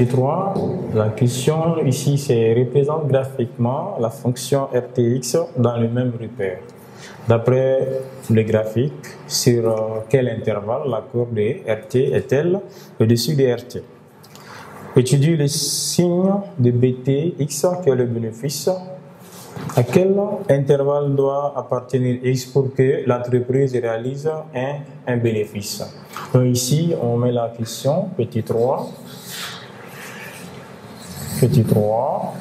Petit 3, la question ici c'est représente graphiquement la fonction RTX dans le même repère. D'après le graphique, sur quel intervalle la courbe de RT est-elle au-dessus de RT? Étudie le signe de BTX qui est le bénéfice. À quel intervalle doit appartenir X pour que l'entreprise réalise un bénéfice? Donc ici, on met la question, petit 3. Petit 3.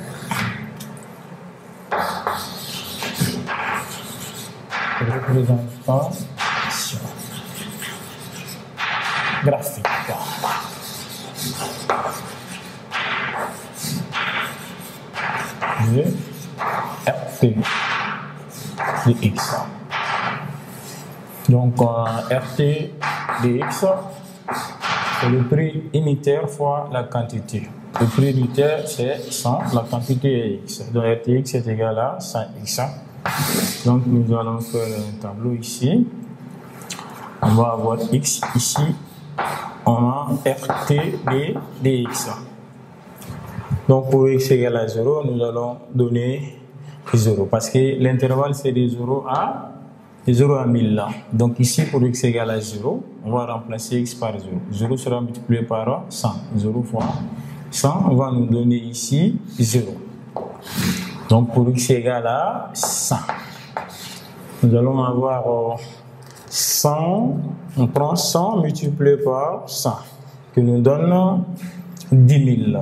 Représentation graphique. De RT de X. Donc RT de X, c'est le prix unitaire fois la quantité. Le prix unitaire c'est 100, la quantité est X. Donc RTX est égal à 100X. Donc nous allons faire un tableau ici. On va avoir X ici. On a RT de DX. Donc pour X égale à 0, nous allons donner 0. Parce que l'intervalle c'est de 0 à 1000. Donc ici pour X égale à 0, on va remplacer X par 0. 0 sera multiplié par 100. 0 fois 100, on va nous donner ici 0. Donc pour X égale à 100. Nous allons avoir 100, on prend 100 multiplié par 100, qui nous donne 10 000.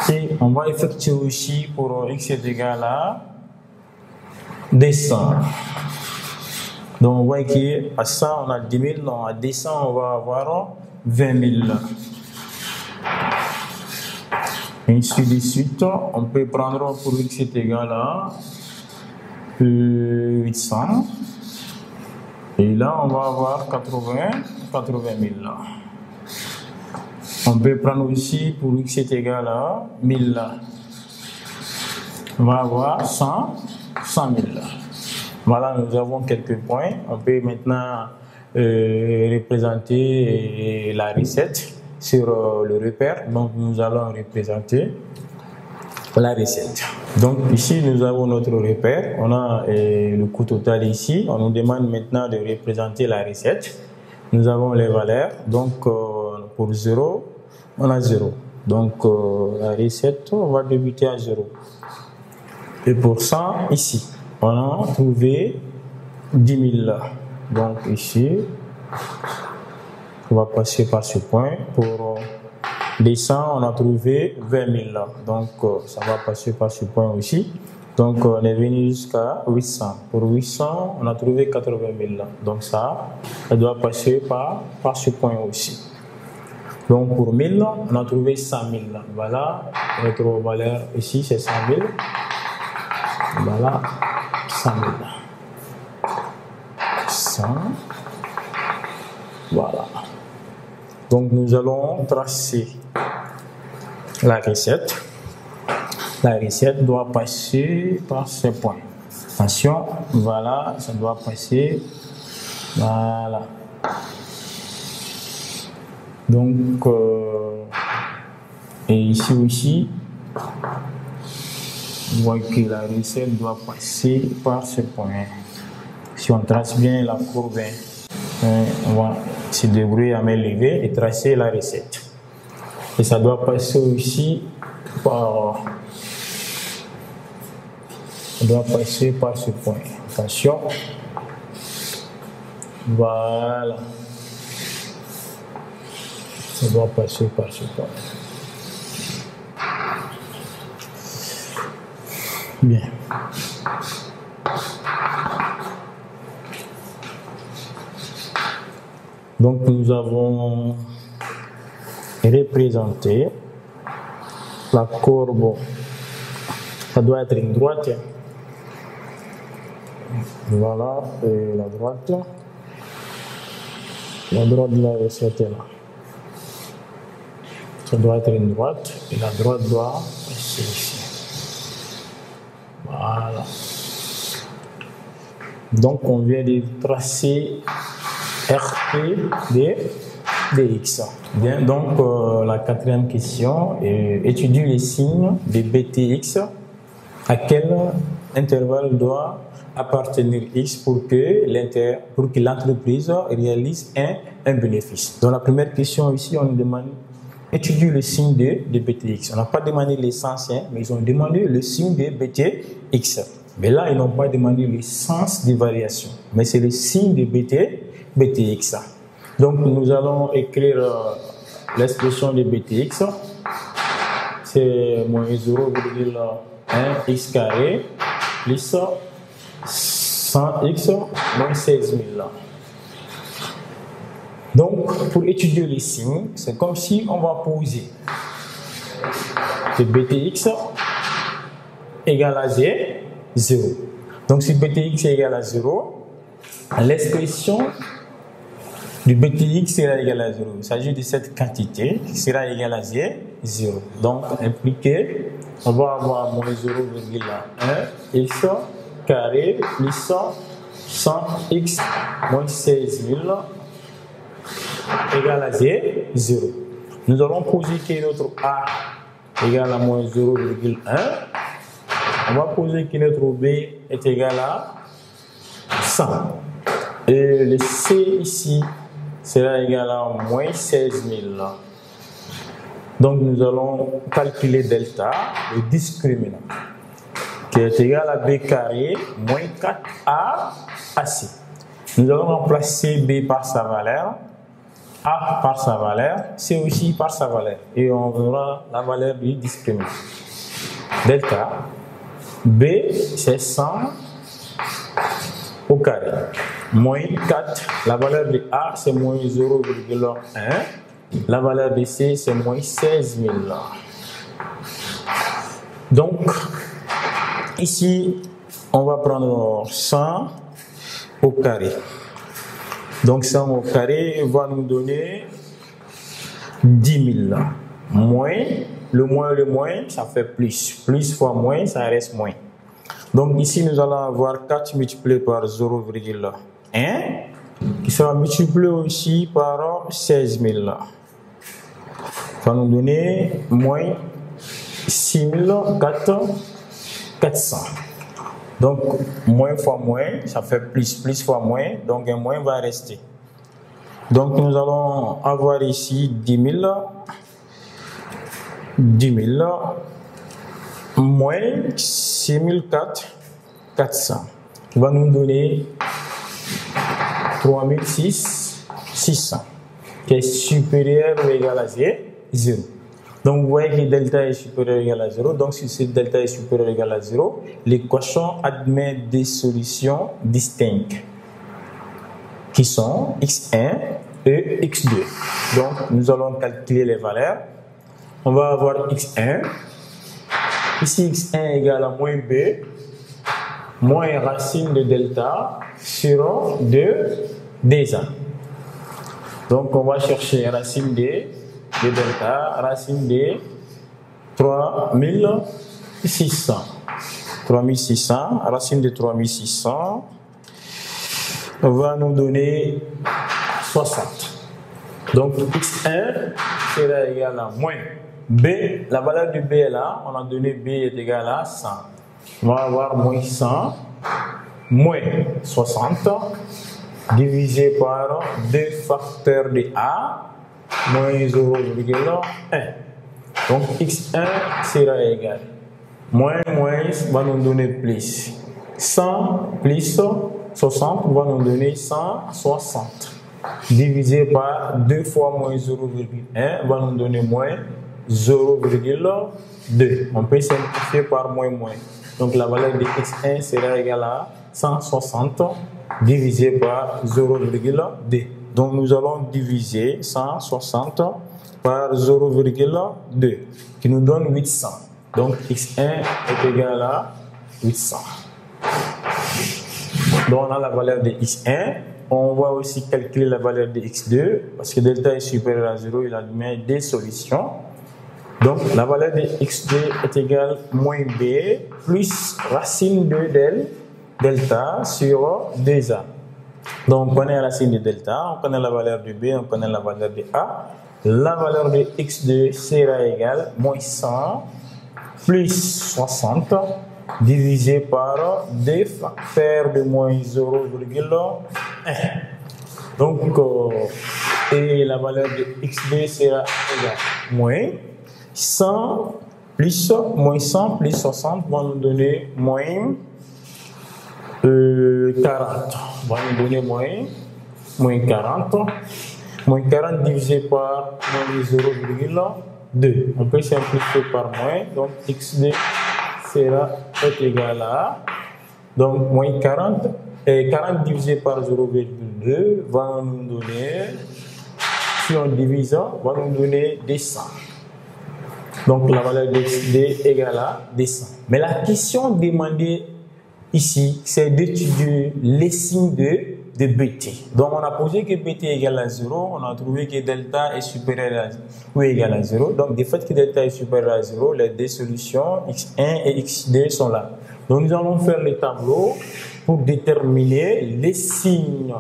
Et on va effectuer aussi pour X est égal à 200. Donc on voit qu'à 100 on a 10 000, donc à 200 on va avoir 20 000. Ainsi de suite, on peut prendre pour X est égal à 800. Et là, on va avoir 80 000. On peut prendre aussi pour X est égal à 1000. On va avoir 100 000. Voilà, nous avons quelques points. On peut maintenant représenter la recette sur le repère. Donc, nous allons représenter la recette. Donc ici nous avons notre repère, on a le coût total ici, on nous demande maintenant de représenter la recette. Nous avons les valeurs, donc pour 0, on a 0. Donc la recette, on va débuter à 0. Et pour 100, ici, on a trouvé 10 000. Donc ici, on va passer par ce point. Pour 200, on a trouvé 20 000. Donc, ça va passer par ce point aussi. Donc, on est venu jusqu'à 800. Pour 800, on a trouvé 80 000. Donc, ça doit passer par ce point aussi. Donc, pour 1000, on a trouvé 100 000. Voilà, notre valeur ici, c'est 100 000. Voilà, 100 000. 100. Voilà. Donc, nous allons tracer la recette. La recette doit passer par ce point. Attention, voilà, ça doit passer. Voilà. Donc, et ici aussi, on voit que la recette doit passer par ce point. Si on trace bien la courbe, on va se débrouiller à m'élever et tracer la recette. Et ça doit passer aussi par... Ça doit passer par ce point. Attention. Voilà. Ça doit passer par ce point. Bien. Donc nous avons représenté la courbe. Ça doit être une droite. Voilà, et la droite. La droite de la recette est là. Ça doit être une droite et la droite doit passer ici. Voilà. Donc on vient de tracer RT de dx. Bien, donc la quatrième question est étudier les signes de btx. À quel intervalle doit appartenir x pour que l'entreprise réalise un bénéfice. Dans la première question ici, on nous demande étudier le signe de btx. On n'a pas demandé l'essence, mais ils ont demandé le signe de btx. Mais là, ils n'ont pas demandé le sens des variations, mais c'est le signe de btx. Donc, nous allons écrire l'expression de btx. C'est moins 0,1 x carré plus 100x moins 16 000. Donc, pour étudier les signes, c'est comme si on va poser que btx égale à 0. Donc, si btx est égal à 0, l'expression du btx sera égal à 0. Il s'agit de cette quantité qui sera égale à 0. Donc, impliqué, on va avoir moins 0,1 x carré plus 100x moins 16 000 égale à 0. Nous allons poser que notre a égale à moins 0,1. On va poser que notre b est égal à 100. Et le c ici sera égal à moins 16 000. Donc nous allons calculer delta, le discriminant, qui est égal à b carré moins 4a ac. Nous allons remplacer b par sa valeur, a par sa valeur, c aussi par sa valeur. Et on verra la valeur du discriminant. Delta, b c'est 100 au carré. Moins 4, la valeur de a c'est moins 0,1. La valeur de c c'est moins 16 000. Donc, ici, on va prendre 100 au carré. Donc 100 au carré va nous donner 10 000. Moins, le moins, ça fait plus. Plus fois moins, ça reste moins. Donc ici, nous allons avoir 4 multiplié par 0,1 qui sera multiplié aussi par 16 000. Ça va nous donner moins 6 400. Donc, moins fois moins, ça fait plus. Plus fois moins, donc un moins va rester. Donc, nous allons avoir ici 10 000 moins 6 400. Qui va nous donner 3 600, qui est supérieur ou égal à 0. Donc, vous voyez que delta est supérieur ou égal à 0. Donc, si ce delta est supérieur ou égal à 0, l'équation admet des solutions distinctes qui sont x1 et x2. Donc, nous allons calculer les valeurs. On va avoir x1. Ici, x1 égale à moins b, moins racine de delta sur 2 Donc, on va chercher racine de delta, racine de 3600. 3600, racine de 3600 va nous donner 60. Donc, x1 sera égal à moins b. La valeur de b est là. On a donné b est égal à 100. On va avoir moins 100 moins 60 divisé par 2 facteurs de a moins 0,1. Donc x1 sera égal. Moins va nous donner plus. 100 plus 60 va nous donner 160. Divisé par 2 fois moins 0,1 va nous donner moins 0,2. On peut simplifier par moins. Donc la valeur de x1 sera égale à 160 divisé par 0,2. Donc nous allons diviser 160 par 0,2 qui nous donne 800. Donc x1 est égal à 800. Donc on a la valeur de x1. On va aussi calculer la valeur de x2 parce que delta est supérieur à 0, il admet des solutions. Donc la valeur de x2 est égale à moins b plus racine de delta sur 2a. Donc, on connaît la racine de delta, on connaît la valeur de B, on connaît la valeur de A. La valeur de x2 sera égale moins 100 plus 60 divisé par 2 facteurs de moins 0,1. Donc, et la valeur de x2 sera égale moins 100 plus moins 100 plus 60 va nous donner moins 40. Va nous donner moins 40. Moins 40 divisé par moins 0,2. On peut simplifier par moins. Donc, x2 sera égal à, donc, moins 40. Et 40 divisé par 0,2 va nous donner, si on divise, va nous donner 200. Donc, la valeur de x2 est égale à 200. Mais la question demandée ici, c'est d'étudier les signes de BT. Donc, on a posé que BT est égal à 0, on a trouvé que delta est supérieur à ou égal à 0. Donc, du fait que delta est supérieur à 0, les deux solutions x1 et x2 sont là. Donc, nous allons faire le tableau pour déterminer les signes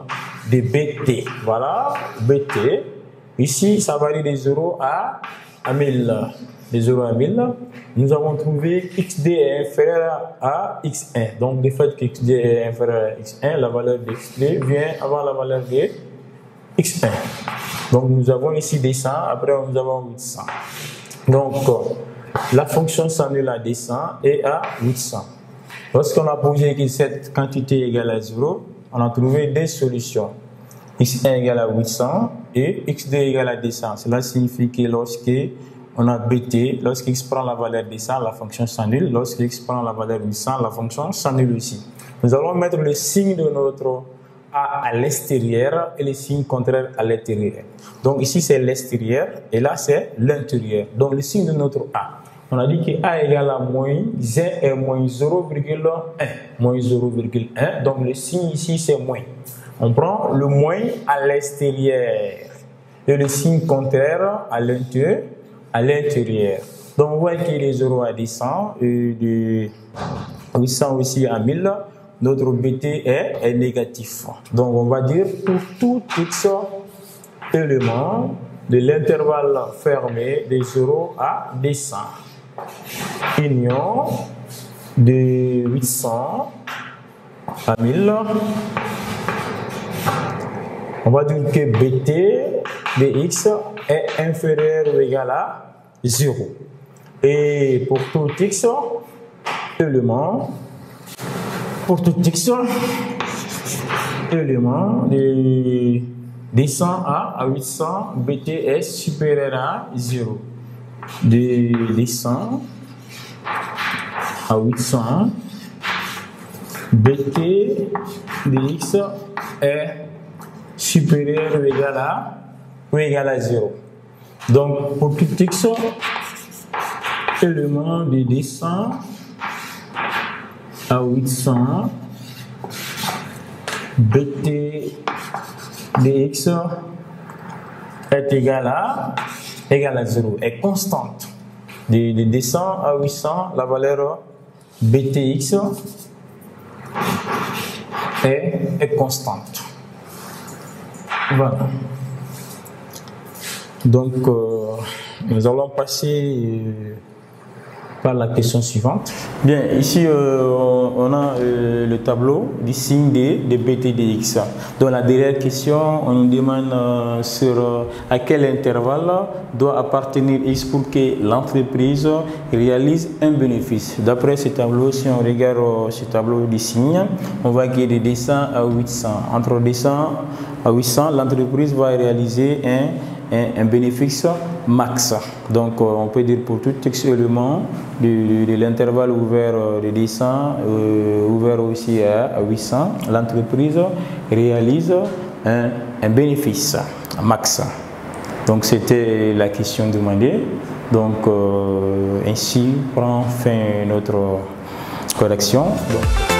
de BT. Voilà, BT. Ici, ça varie de 0 à 1000. De 0 à 1000, nous avons trouvé xd est inférieur à x1. Donc, du fait que xd est inférieur à x1, la valeur de xd vient avant la valeur de x1. Donc, nous avons ici 200, après nous avons 800. Donc, la fonction s'annule à 200 et à 800. Lorsqu'on a posé que cette quantité est égale à 0, on a trouvé deux solutions. x1 égale à 800 et x2 égale à 200. Cela signifie que lorsque on a BT, lorsque x prend la valeur 200, la fonction s'annule. Lorsque x prend la valeur 800, la fonction s'annule aussi. Nous allons mettre le signe de notre A à l'extérieur et le signe contraire à l'intérieur. Donc ici c'est l'extérieur et là c'est l'intérieur. Donc le signe de notre A. On a dit que A égale à moins 1 et moins 0,1. Moins 0,1. Donc le signe ici c'est moins. On prend le moins à l'extérieur et le signe contraire à l'intérieur. Donc, on voit qu'il est 0 à 200 et de 800 aussi à 1000. Notre BT est négatif. Donc, on va dire pour tout x élément de l'intervalle fermé de 0 à 200. Union de 800 à 1000. On va dire que BT de x est inférieur ou égal à 0. Et pour tout x élément, de 200 à 800, BT est supérieur à 0. De 200 à 800, BT de x est supérieur ou égal à 0. Donc, pour tout x élément de 200 à 800, BT de x est égal à 0, est constante. De 200 à 800, la valeur BTX est constante. Voilà. Donc, nous allons passer par la question suivante. Bien, ici, on a le tableau du signe de BT de x. Dans la dernière question, on nous demande sur à quel intervalle doit appartenir x pour que l'entreprise réalise un bénéfice. D'après ce tableau, si on regarde ce tableau du signe, on voit qu'il est de 200 à 800. Entre 200 à 800, l'entreprise va réaliser un bénéfice max. Donc, on peut dire pour tout x élément de l'intervalle ouvert de 200, ouvert aussi à 800, l'entreprise réalise un bénéfice max. Donc, c'était la question demandée. Donc, ainsi prend fin notre correction. Donc,